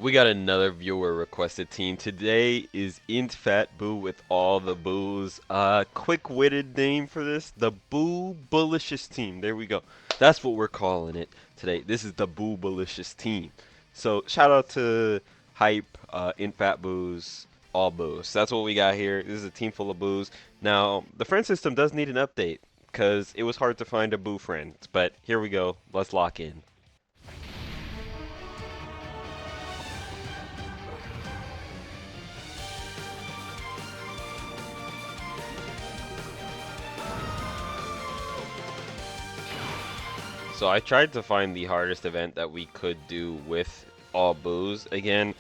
We got another viewer requested team. Today is Int Fat Boo with all the boos. Quick-witted name for this, the Boo Bullicious team. There we go. That's what we're calling it today. This is the Boo Bullicious team. So shout out to Hype, Int Fat Boos, all boos. That's what we got here. This is a team full of boos. Now the friend system does need an update because it was hard to find a boo friend. But here we go. Let's lock in. So I tried to find the hardest event that we could do with all boos. Again,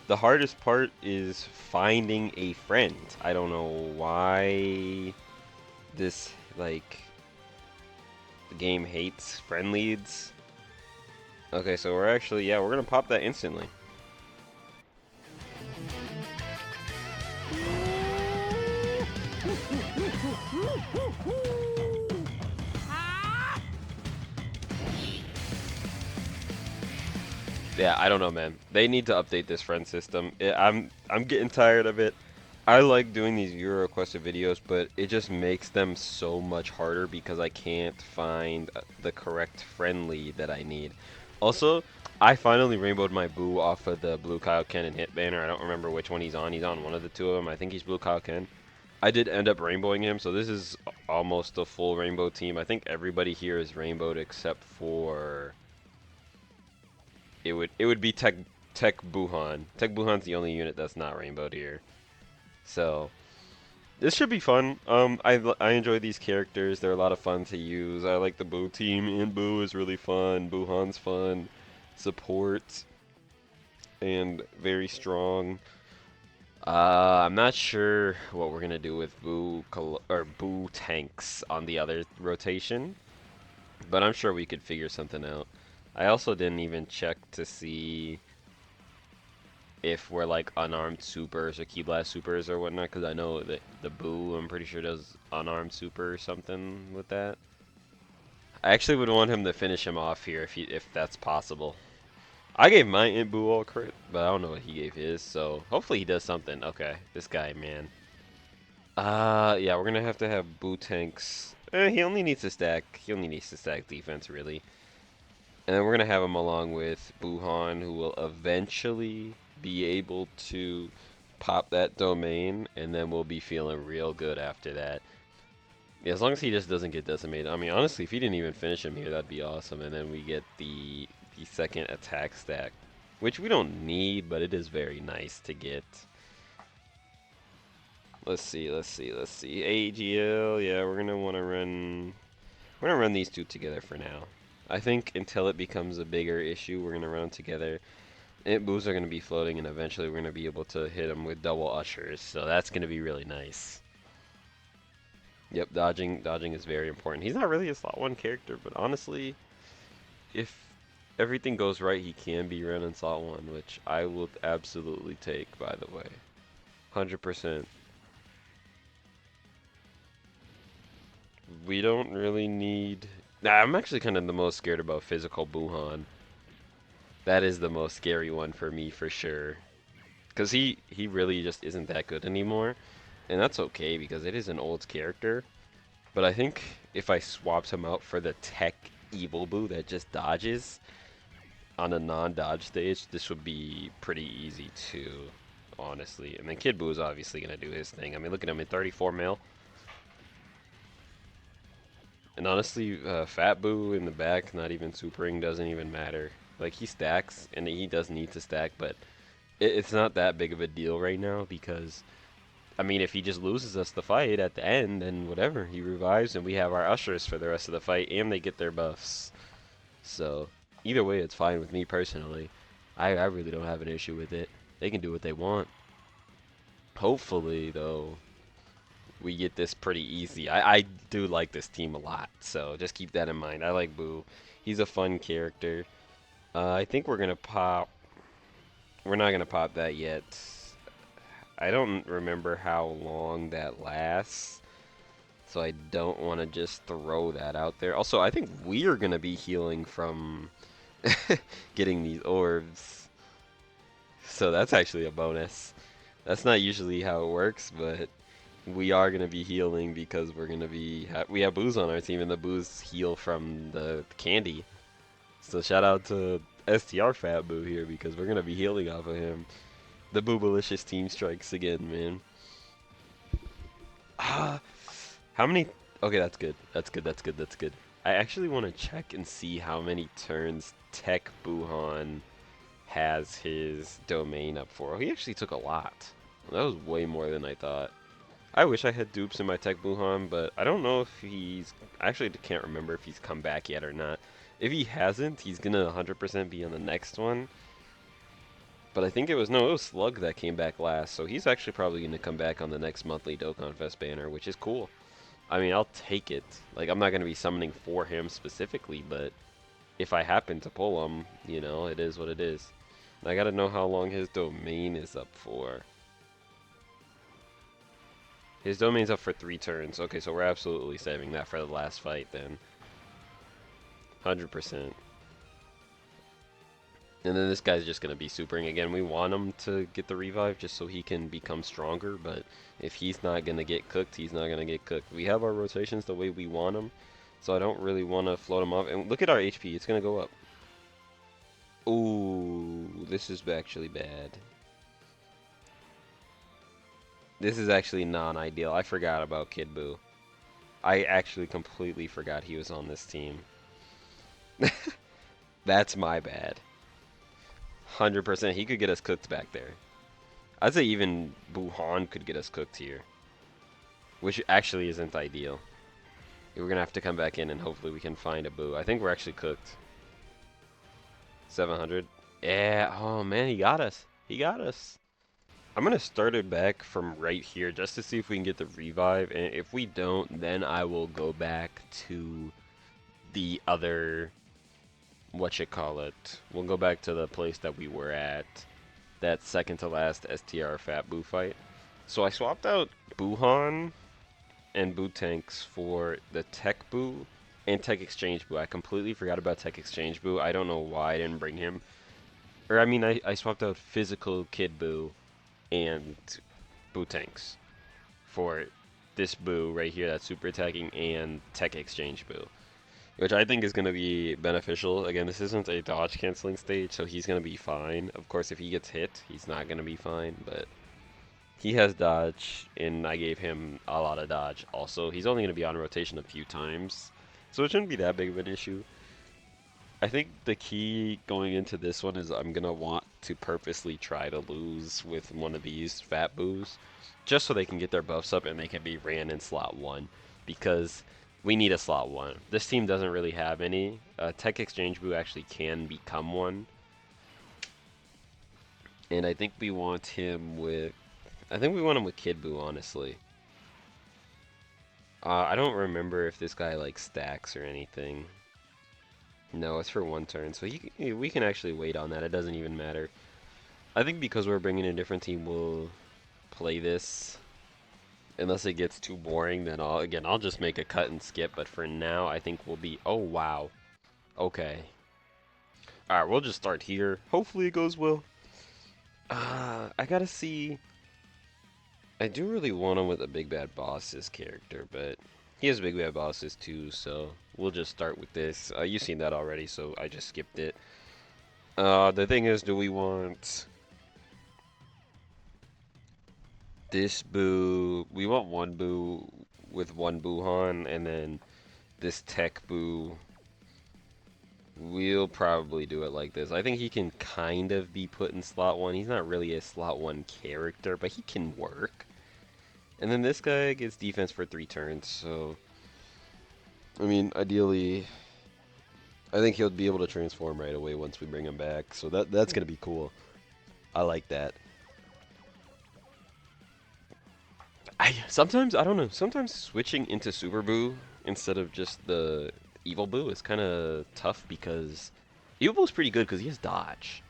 the hardest part is finding a friend. I don't know why this, like, the game hates friend leads. Okay, so we're actually, yeah, we're gonna pop that instantly. Yeah, I don't know, man. They need to update this friend system. I'm getting tired of it. I like doing these viewer requested videos, but it just makes them so much harder because I can't find the correct friend lead that I need. Also, I finally rainbowed my Boo off of the Blue Kaioken and Hit banner. I don't remember which one he's on. He's on one of the two of them. I think he's Blue Kaioken. I did end up rainbowing him, so this is almost a full rainbow team. I think everybody here is rainbowed except for it would be Tech Buhan. Tech Buhan's the only unit that's not rainbowed here. So this should be fun. I enjoy these characters. They're a lot of fun to use. I like the Boo team. And Boo is really fun. Buhan's fun. Support and very strong. I'm not sure what we're gonna do with Boo tanks on the other rotation, but I'm sure we could figure something out. I also didn't even check to see if we're like unarmed supers or key blast supers or whatnot, because I know that the Boo, I'm pretty sure, does unarmed super or something with that. I actually would want him to finish him off here if that's possible. I gave my Int Boo all crit, but I don't know what he gave his, so hopefully he does something. Okay, this guy, man. Yeah, we're gonna have to have Boo tanks. He only needs to stack. He only needs to stack defense, really. And then we're gonna have him along with Buhan, who will eventually be able to pop that domain, and then we'll be feeling real good after that. Yeah, as long as he just doesn't get decimated. I mean, honestly, if he didn't even finish him here, that'd be awesome. And then we get the second attack stack, which we don't need, but it is very nice to get. Let's see, let's see, let's see. AGL, yeah, we're gonna want to run. We're gonna run these two together for now. I think until it becomes a bigger issue, we're gonna run them together. Int Boos are gonna be floating, and eventually we're gonna be able to hit them with double ushers. So that's gonna be really nice. Yep, dodging is very important. He's not really a slot one character, but honestly, if everything goes right, he can be run in slot one, which I will absolutely take, by the way. 100%. We don't really need. Nah, I'm actually kind of the most scared about physical Buhan. That is the most scary one for me for sure. Because he really just isn't that good anymore. And that's okay because it is an old character. But I think if I swapped him out for the tech evil Boo that just dodges on a non-dodge stage, this would be pretty easy too, honestly. And then Kid Boo is obviously going to do his thing. I mean, look at him in 34 mil. And honestly, Fat Boo in the back, not even supering, doesn't even matter. Like, he stacks, and he does need to stack, but it's not that big of a deal right now because, I mean, if he just loses us the fight at the end, then whatever. He revives, and we have our ushers for the rest of the fight, and they get their buffs. So, either way, it's fine with me personally. I really don't have an issue with it. They can do what they want. Hopefully, though, we get this pretty easy. I do like this team a lot, so just keep that in mind. I like Boo. He's a fun character. I think we're gonna pop. We're not gonna pop that yet. I don't remember how long that lasts, so I don't want to just throw that out there. Also, I think we are gonna be healing from getting these orbs. So that's actually a bonus. That's not usually how it works, but we are gonna be healing because we're gonna be we have boos on our team, and the boos heal from the candy. So shout out to STR Fat Boo here because we're gonna be healing off of him. The Boobalicious team strikes again, man. Ah, how many? Okay, that's good. That's good. That's good. That's good. I actually want to check and see how many turns Tech Buhan has his domain up for. Oh, he actually took a lot. That was way more than I thought. I wish I had dupes in my Tech Buhan, but I don't know if he's... I actually can't remember if he's come back yet or not. If he hasn't, he's gonna 100% be on the next one. But I think it was Slug that came back last, so he's actually probably gonna come back on the next monthly Dokkan Fest banner, which is cool. I mean, I'll take it. Like, I'm not gonna be summoning for him specifically, but if I happen to pull him, you know, it is what it is. I gotta know how long his domain is up for. His domain's up for 3 turns. Okay, so we're absolutely saving that for the last fight then. 100%. And then this guy's just gonna be supering again. We want him to get the revive just so he can become stronger, but if he's not gonna get cooked, he's not gonna get cooked. We have our rotations the way we want them, so I don't really want to float him off. And look at our HP, it's gonna go up. Ooh, this is actually bad. This is actually non-ideal. I forgot about Kid Buu. I actually completely forgot he was on this team. That's my bad. 100%. He could get us cooked back there. I'd say even Buhan could get us cooked here. Which actually isn't ideal. We're going to have to come back in and hopefully we can find a Buu. I think we're actually cooked. 700. Yeah. Oh, man. He got us. He got us. I'm going to start it back from right here just to see if we can get the revive. And if we don't, then I will go back to the other... We'll go back to the place that we were at. That second to last STR Fat Buu fight. So I swapped out Buhan and Buu Tanks for the Tech Buu and Tech Exchange Buu. I completely forgot about Tech Exchange Buu. I don't know why I didn't bring him. Or I mean, I swapped out Physical Kid Buu and Buu Tanks for this Buu right here that's super attacking and Tech Exchange Buu. Which I think is going to be beneficial. Again, this isn't a dodge canceling stage, so he's going to be fine. Of course, if he gets hit, he's not going to be fine, but he has dodge, and I gave him a lot of dodge. Also, he's only going to be on rotation a few times, so it shouldn't be that big of an issue. I think the key going into this one is I'm going to want to purposely try to lose with one of these Fat Boos, just so they can get their buffs up and they can be ran in slot 1, because... we need a slot 1. This team doesn't really have any. Tech Exchange Buu actually can become one. And I think we want him with... I think we want him with Kid Buu, honestly. I don't remember if this guy, like, stacks or anything. No, it's for 1 turn. So we can actually wait on that. It doesn't even matter. I think because we're bringing a different team, we'll play this... unless it gets too boring, then I'll just make a cut and skip. But for now, I think we'll be... oh, wow. Okay. Alright, we'll just start here. Hopefully it goes well. I gotta see... I do really want him with a Big Bad Boss's character, but he has Big Bad Bosses too, so we'll just start with this. You've seen that already, so I just skipped it. The thing is, do we want... this Buu, we want 1 Buu with 1 Buhan, and then this Tech Buu, we'll probably do it like this. I think he can kind of be put in slot 1. He's not really a slot 1 character, but he can work. And then this guy gets defense for 3 turns, so... I mean, ideally, I think he'll be able to transform right away once we bring him back, so that's going to be cool. I like that. Sometimes, I don't know, sometimes switching into Super Buu instead of just the Evil Buu is kind of tough because Evil Buu is pretty good because he has dodge.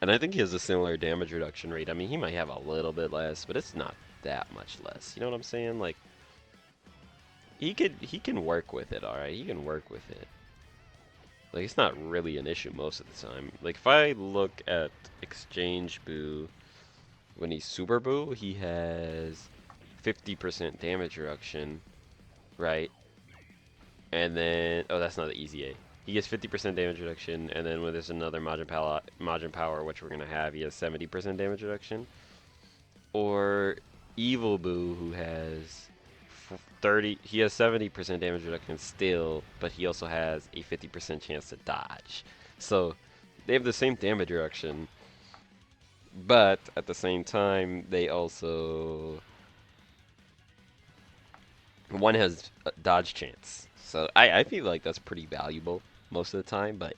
And I think he has a similar damage reduction rate. I mean, he might have a little bit less, but it's not that much less. You know what I'm saying? Like, he can work with it, alright? He can work with it. Like, it's not really an issue most of the time. Like, if I look at Exchange Buu, when he's Super Buu, he has 50% damage reduction, right? And then, oh, that's not the easy A. He gets 50% damage reduction, and then when there's another Majin Power, which we're gonna have, he has 70% damage reduction. Or Evil Buu, who has 30, he has 70% damage reduction still, but he also has a 50% chance to dodge. So they have the same damage reduction, but at the same time, they also, one has a dodge chance. So I feel like that's pretty valuable most of the time, but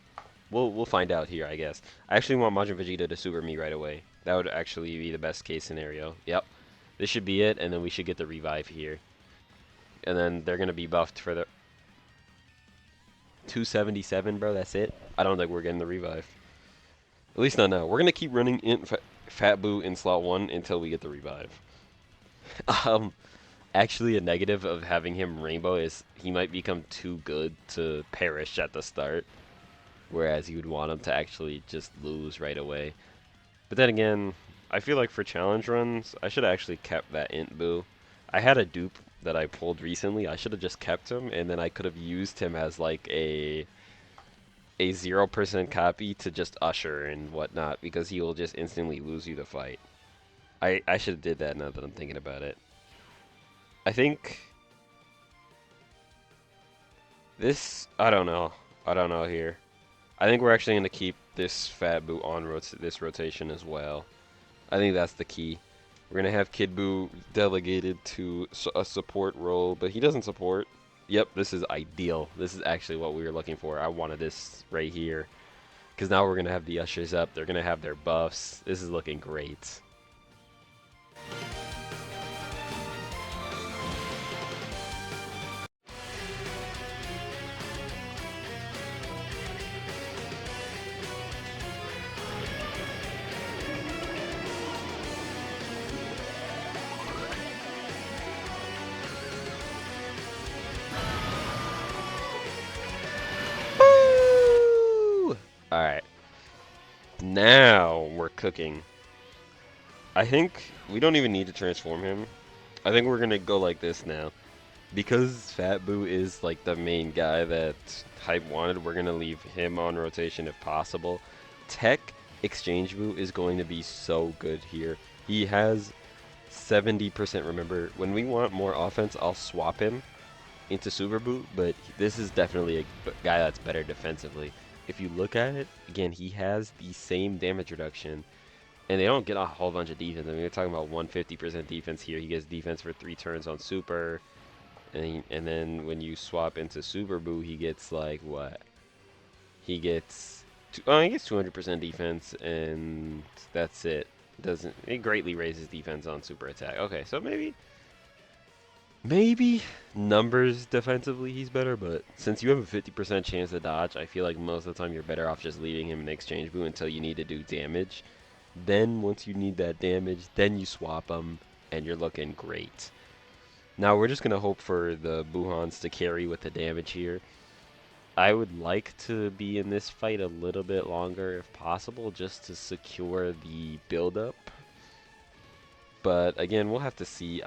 we'll find out here, I guess. I actually want Majin Vegeta to super me right away. That would actually be the best case scenario. Yep. This should be it, and then we should get the revive here. And then they're going to be buffed for the 277, bro. That's it. I don't think we're getting the revive. At least not now. We're going to keep running Fat Buu in slot 1 until we get the revive. Actually, a negative of having him Rainbow is he might become too good to perish at the start. Whereas you would want him to actually just lose right away. But then again, I feel like for challenge runs, I should have actually kept that Int Buu. I had a dupe that I pulled recently. I should have just kept him, and then I could have used him as like a 0% copy to just usher and whatnot, because he will just instantly lose you the fight. I should have did that now that I'm thinking about it. I think this, I don't know. I don't know here. I think we're actually going to keep this Fat Buu on this rotation as well. I think that's the key. We're going to have Kid Buu delegated to a support role, but he doesn't support. Yep, this is ideal. This is actually what we were looking for. I wanted this right here. Because now we're going to have the ushers up. They're going to have their buffs. This is looking great. Alright. Now we're cooking. I think we don't even need to transform him. I think we're going to go like this now. Because Fat Buu is like the main guy that Hype wanted, we're going to leave him on rotation if possible. Tech Exchange Buu is going to be so good here. He has 70%. Remember, when we want more offense, I'll swap him into Super Buu, but this is definitely a guy that's better defensively. If you look at it, again, he has the same damage reduction, and they don't get a whole bunch of defense. I mean, we're talking about 150% defense here. He gets defense for 3 turns on Super, and then when you swap into Super Buu, he gets like what? He gets he gets 200% defense, and that's it. It greatly raises defense on super attack. Okay, so maybe numbers defensively he's better, but since you have a 50% chance to dodge, I feel like most of the time you're better off just leaving him in Exchange Buu until you need to do damage. Then once you need that damage, then you swap him, and you're looking great. Now we're just going to hope for the Buhans to carry with the damage here. I would like to be in this fight a little bit longer if possible, just to secure the build-up. But again, we'll have to see.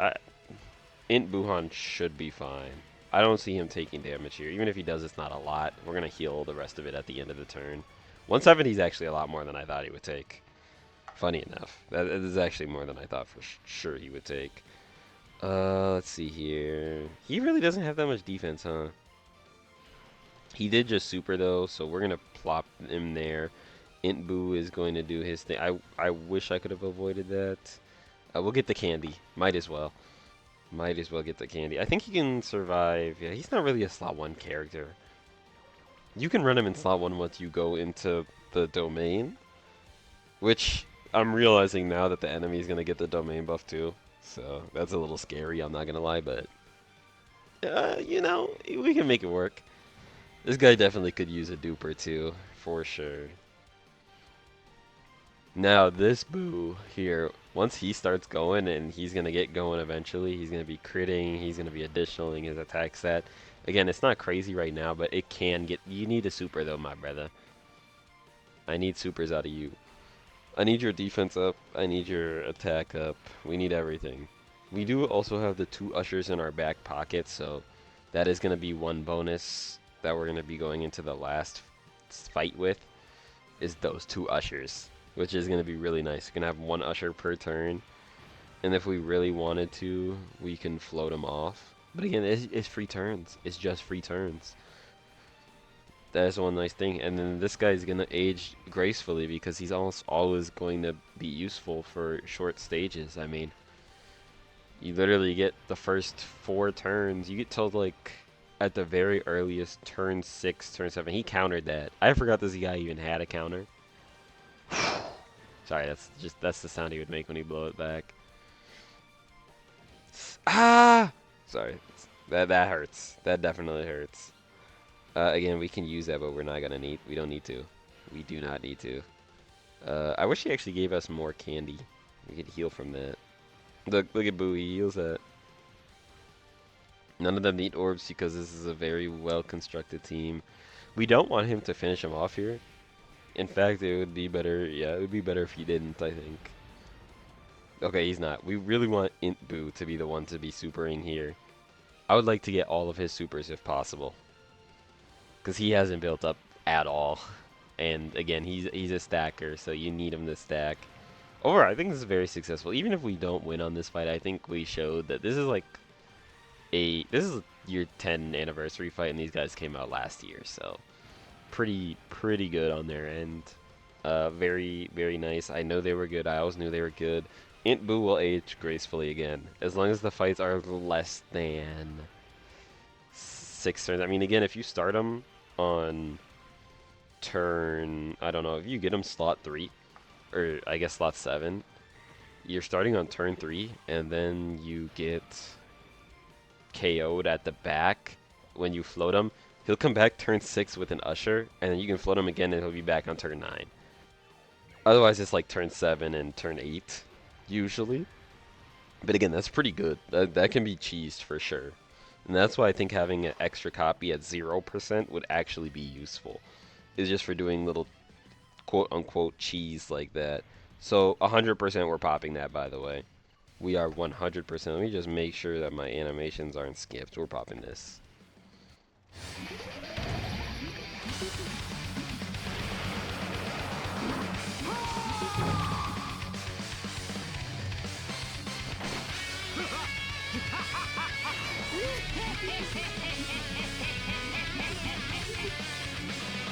Int Buhan should be fine. I don't see him taking damage here. Even if he does, it's not a lot. We're going to heal the rest of it at the end of the turn. 170 is actually a lot more than I thought he would take. Funny enough. That is actually more than I thought for sure he would take. Let's see here. He really doesn't have that much defense, huh? He did just super, though, so we're going to plop him there. Int Buu is going to do his thing. I wish I could have avoided that. We'll get the candy. Might as well. Might as well get the candy. I think he can survive. Yeah, he's not really a slot 1 character. You can run him in slot 1 once you go into the domain. Which, I'm realizing now that the enemy is going to get the domain buff too. So, that's a little scary, I'm not going to lie, but... you know, we can make it work. This guy definitely could use a duper too, for sure. Now, this Buu here, once he starts going, and he's going to get going eventually, he's going to be critting, he's going to be additionaling his attack set, Again, it's not crazy right now, but it can get. You need a super though, my brother. I need supers out of you. I need your defense up. I need your attack up. We need everything. We do also have the 2 ushers in our back pocket, so that is going to be one bonus that we're going to be going into the last fight with, is those 2 ushers, which is going to be really nice. We're going to have 1 usher per turn, and if we really wanted to, we can float them off. But again, it's free turns. It's just free turns. That is one nice thing. And then this guy's going to age gracefully because he's almost always going to be useful for short stages. I mean, you literally get the first 4 turns. You get told, like, at the very earliest, turn 6, turn 7. He countered that. I forgot this guy even had a counter. Sorry, that's the sound he would make when he blow it back. Ah! Sorry. That hurts. That definitely hurts. Again, we can use that, but we don't need to. We do not need to. I wish he actually gave us more candy. We could heal from that. Look at Boo, he heals that. None of them need orbs because this is a very well-constructed team. We don't want him to finish him off here. In fact, it would be better, yeah, it would be better if he didn't, I think. Okay, he's not. We really want Int Boo to be the one to be supering here. I would like to get all of his supers if possible, because he hasn't built up at all. And again, he's a stacker, so you need him to stack. Overall, I think this is very successful. Even if we don't win on this fight, I think we showed that this is like this is your 10 anniversary fight, and these guys came out last year, so pretty good on their end. Very nice. I know they were good. I always knew they were good. Int Boo will age gracefully again, as long as the fights are less than 6 turns. I mean, again, if you start them on turn, I don't know, if you get them slot 3, or I guess slot 7, you're starting on turn 3, and then you get KO'd at the back when you float him. He'll come back turn 6 with an usher, and then you can float him again, and he'll be back on turn 9. Otherwise, it's like turn 7 and turn 8, usually. But again, that's pretty good. That can be cheesed for sure. And that's why I think having an extra copy at 0% would actually be useful. Is just for doing little quote-unquote cheese like that. So 100% we're popping that, by the way. We are 100%. Let me just make sure that my animations aren't skipped. We're popping this.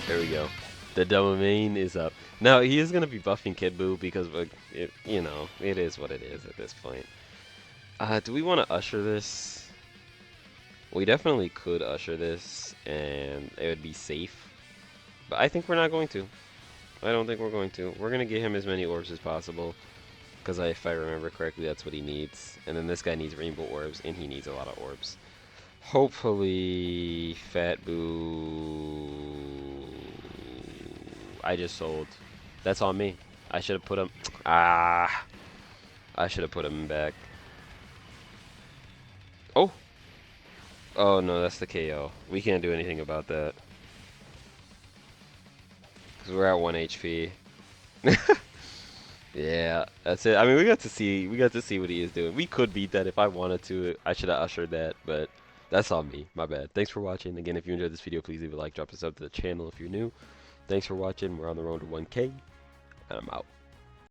There we go. The domain is up. Now, he is going to be buffing Kid Buu because, you know, it is what it is at this point. Do we want to usher this? We definitely could usher this, and it would be safe. But I think we're not going to. I don't think we're going to. We're going to get him as many orbs as possible, because if I remember correctly, that's what he needs. And then this guy needs rainbow orbs, and he needs a lot of orbs. Hopefully, Fat Boo... I just sold. That's on me. I should have put him... I should have put him back. Oh! Oh, no, that's the KO. We can't do anything about that. Because we're at 1 HP. Yeah, that's it. I mean, we got to see what he is doing. We could beat that if I wanted to. I should have ushered that, but that's on me. My bad. Thanks for watching. Again, if you enjoyed this video, please leave a like, drop a sub to the channel if you're new. Thanks for watching. We're on the road to 1K, and I'm out.